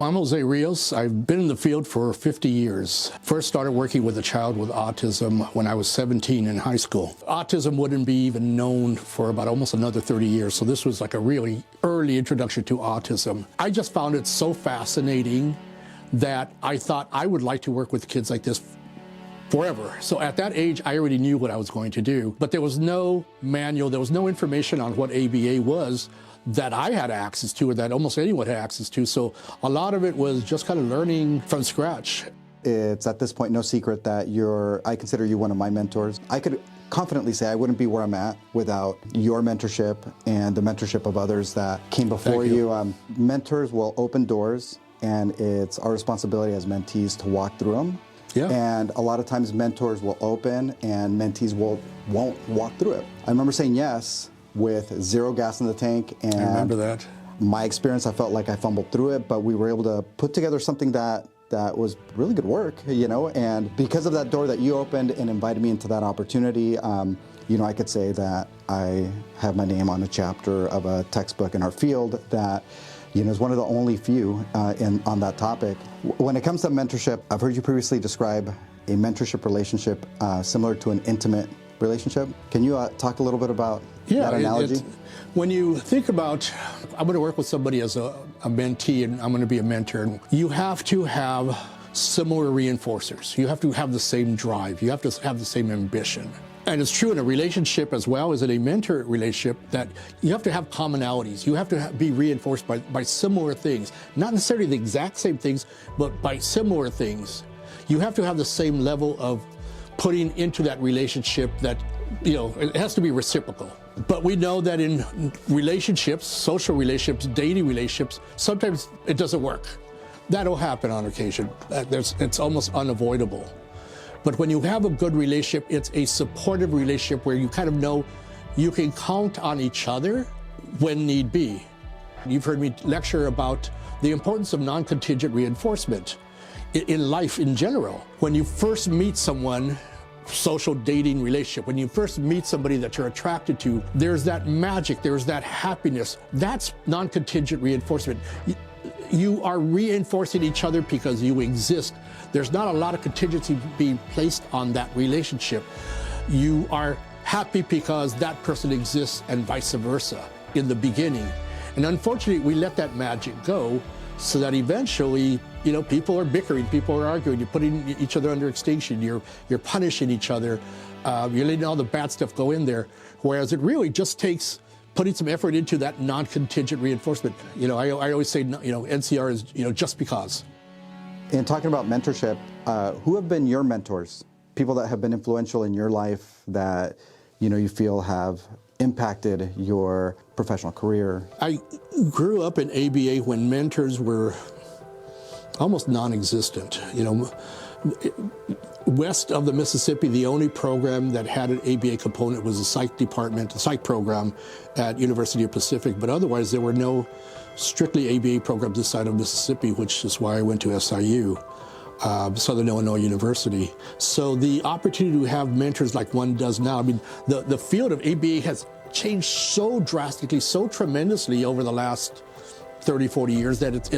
I'm Jose Rios. I've been in the field for 50 years. First started working with a child with autism when I was 17 in high school. Autism wouldn't be even known for about almost another 30 years, so this was like a really early introduction to autism. I just found it so fascinating that I thought I would like to work with kids like this forever. So at that age, I already knew what I was going to do, but there was no manual, there was no information on what ABA was that I had access to or that almost anyone had access to. So a lot of it was just kind of learning from scratch. It's at this point no secret that I consider you one of my mentors. I could confidently say I wouldn't be where I'm at without your mentorship and the mentorship of others that came before you. Mentors will open doors, and it's our responsibility as mentees to walk through them. Yeah. And a lot of times mentors will open and mentees won't walk through it. I remember saying yes with zero gas in the tank, and I remember that. My experience, I felt like I fumbled through it, but we were able to put together something that was really good work, and because of that door that you opened and invited me into that opportunity, I could say that I have my name on a chapter of a textbook in our field that is one of the only few on that topic. When it comes to mentorship, I've heard you previously describe a mentorship relationship similar to an intimate relationship. Can you talk a little bit about that analogy? When you think about, I'm going to work with somebody as a mentee and I'm going to be a mentor, you have to have similar reinforcers. You have to have the same drive. You have to have the same ambition. And it's true in a relationship as well as in a mentor relationship that you have to have commonalities. You have to be reinforced by similar things. Not necessarily the exact same things, but by similar things. You have to have the same level of putting into that relationship that, it has to be reciprocal. But we know that in relationships, social relationships, dating relationships, sometimes it doesn't work. That'll happen on occasion. It's almost unavoidable. But when you have a good relationship, it's a supportive relationship where you kind of know you can count on each other when need be. You've heard me lecture about the importance of non-contingent reinforcement in life in general. When you first meet someone, social dating relationship, when you first meet somebody that you're attracted to, there's that magic, there's that happiness. That's non-contingent reinforcement. You are reinforcing each other because you exist. There's not a lot of contingency being placed on that relationship. You are happy because that person exists and vice versa in the beginning. And unfortunately, we let that magic go so that eventually, people are bickering, people are arguing, you're putting each other under extinction, you're punishing each other, you're letting all the bad stuff go in there, whereas it really just takes putting some effort into that non-contingent reinforcement. I always say, NCR is, just because. In talking about mentorship, who have been your mentors? People that have been influential in your life that, you feel have impacted your professional career? I grew up in ABA when mentors were almost non-existent. West of the Mississippi, the only program that had an ABA component was a psych department, a psych program at University of Pacific, but otherwise there were no strictly ABA programs this side of Mississippi, which is why I went to SIU, Southern Illinois University. So the opportunity to have mentors like one does now, the field of ABA has changed so drastically, so tremendously over the last 30, 40 years that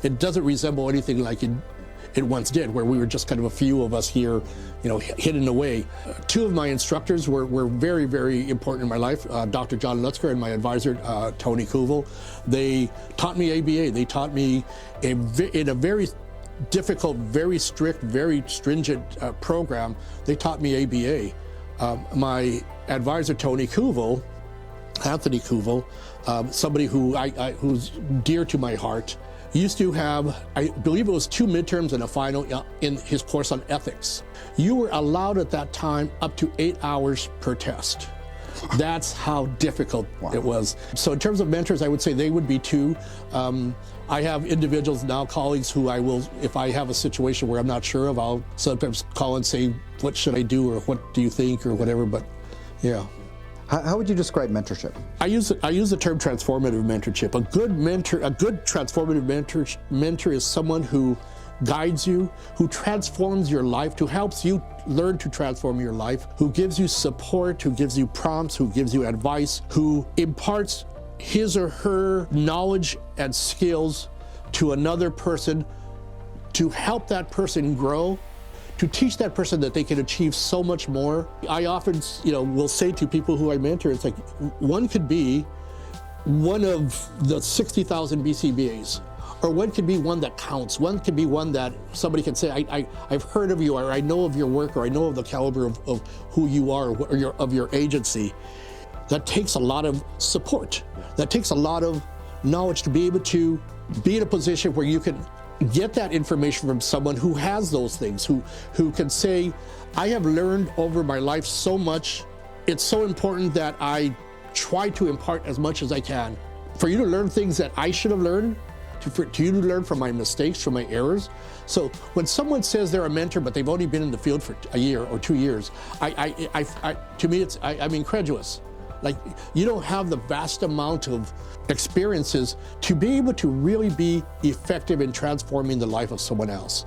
it doesn't resemble anything like it once did, where we were just kind of a few of us here, hidden away. Two of my instructors were very, very important in my life, Dr. John Lutzker and my advisor, Tony Kuvel. They taught me ABA. They taught me in a very difficult, very strict, very stringent program. They taught me ABA. My advisor, Anthony Kuvel, somebody who's dear to my heart, used to have, I believe it was 2 midterms and a final in his course on ethics. You were allowed at that time up to 8 hours per test. That's how difficult it was. So in terms of mentors, I would say they would be 2. I have individuals now, colleagues, who I will, if I have a situation where I'm not sure of, I'll sometimes call and say, what should I do, or what do you think, or whatever, but yeah. How would you describe mentorship? I use the term transformative mentorship. A good transformative mentor is someone who guides you, who transforms your life, who helps you learn to transform your life, who gives you support, who gives you prompts, who gives you advice, who imparts his or her knowledge and skills to another person to help that person grow, to teach that person that they can achieve so much more. I often, will say to people who I mentor, it's like one could be one of the 60,000 BCBAs, or one could be one that counts. One could be one that somebody can say, I've heard of you, or I know of your work, or I know of the caliber of who you are, or of your agency. That takes a lot of support. That takes a lot of knowledge to be able to be in a position where you can get that information from someone who has those things, who can say, I have learned over my life so much. It's so important that I try to impart as much as I can. For you to learn things that I should have learned, for you to learn from my mistakes, from my errors. So when someone says they're a mentor, but they've only been in the field for a year or 2 years, to me, I'm incredulous. Like, you don't have the vast amount of experiences to be able to really be effective in transforming the life of someone else.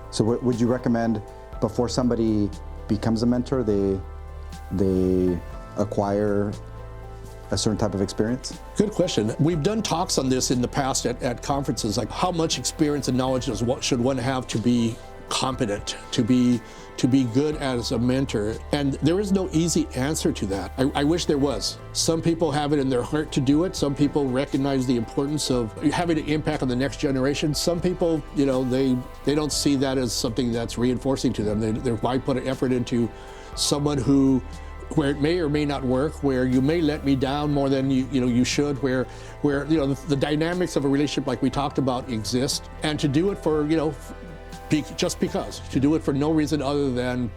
So what would you recommend before somebody becomes a mentor, they acquire a certain type of experience? Good question. We've done talks on this in the past at conferences, like how much experience and knowledge should one have to be competent, to be good as a mentor. And there is no easy answer to that. I wish there was. Some people have it in their heart to do it. Some people recognize the importance of having an impact on the next generation. Some people, they don't see that as something that's reinforcing to them. They why put an effort into someone where it may or may not work, where you may let me down more than you should, where the dynamics of a relationship like we talked about exist, and to do it for just because, to do it for no reason other than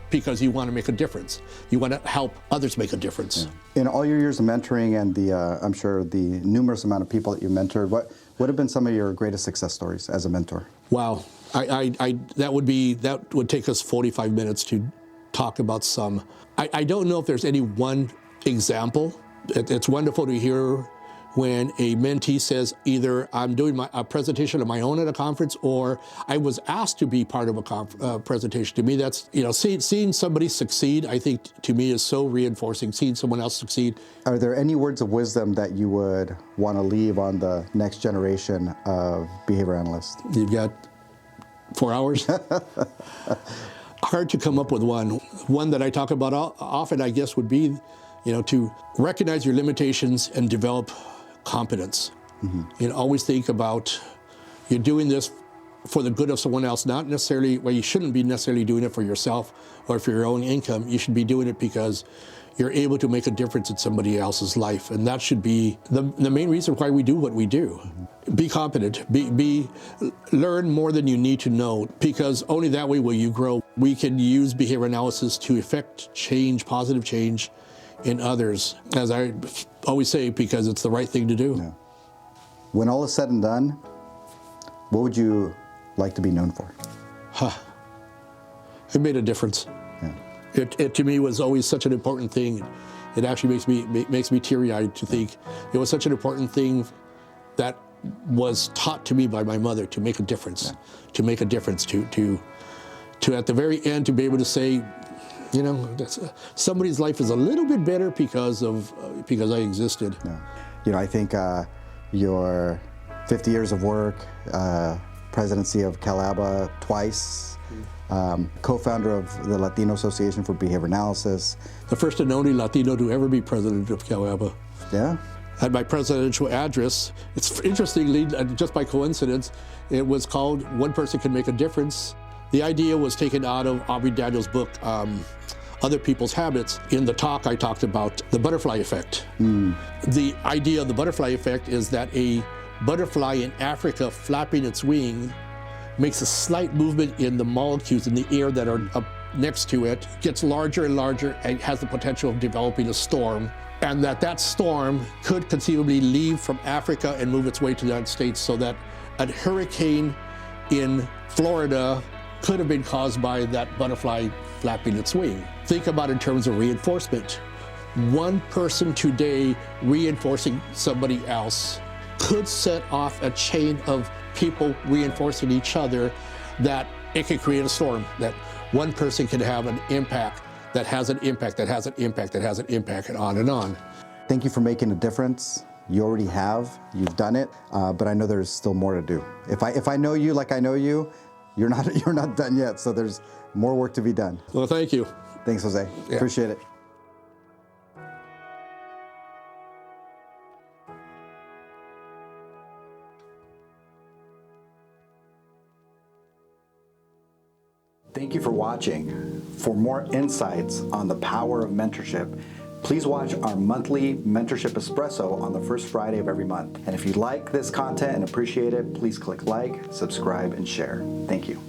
because you want to make a difference. You want to help others make a difference. Yeah. In all your years of mentoring and I'm sure the numerous amount of people that you mentored, what have been some of your greatest success stories as a mentor? Wow, that would take us 45 minutes to talk about some. I don't know if there's any one example. It's wonderful to hear when a mentee says either I'm doing a presentation of my own at a conference, or I was asked to be part of a presentation. To me, that's, seeing somebody succeed, I think to me is so reinforcing, seeing someone else succeed. Are there any words of wisdom that you would want to leave on the next generation of behavior analysts? You've got 4 hours? Hard to come up with one. One that I talk about often, I guess, would be, to recognize your limitations and develop competence. Mm-hmm. Always think about you're doing this for the good of someone else, not necessarily, you shouldn't be necessarily doing it for yourself or for your own income. You should be doing it because you're able to make a difference in somebody else's life. And that should be the main reason why we do what we do. Mm-hmm. Be competent, learn more than you need to know, because only that way will you grow. We can use behavior analysis to effect change, positive change in others, as I always say, because it's the right thing to do. Yeah. When all is said and done, what would you like to be known for? It made a difference. Yeah. It to me was always such an important thing. It actually makes me teary-eyed to think it was such an important thing that was taught to me by my mother, to make a difference, to make a difference, to at the very end to be able to say, somebody's life is a little bit better because I existed. Yeah. I think your 50 years of work, presidency of CalABA twice, co-founder of the Latino Association for Behavior Analysis. The first and only Latino to ever be president of CalABA. Yeah. At my presidential address, it's interestingly, just by coincidence, it was called One Person Can Make a Difference. The idea was taken out of Aubrey Daniels' book, Other People's Habits. In the talk, I talked about the butterfly effect. The idea of the butterfly effect is that a butterfly in Africa flapping its wing makes a slight movement in the molecules in the air that are up next to it, gets larger and larger, and has the potential of developing a storm. And that storm could conceivably leave from Africa and move its way to the United States, so that a hurricane in Florida could have been caused by that butterfly flapping its wing. Think about it in terms of reinforcement. One person today reinforcing somebody else could set off a chain of people reinforcing each other, that it could create a storm, that one person can have an impact that has an impact, that has an impact, that has an impact, and on and on. Thank you for making a difference you already have, you've done it, but I know there's still more to do. If I know you like I know you, you're not done yet, so there's more work to be done. Well, thank you. Thanks, Jose. Yeah. Appreciate it. Thank you for watching. For more insights on the power of mentorship, please watch our monthly Mentorship Espresso on the first Friday of every month. And if you like this content and appreciate it, please click like, subscribe, and share. Thank you.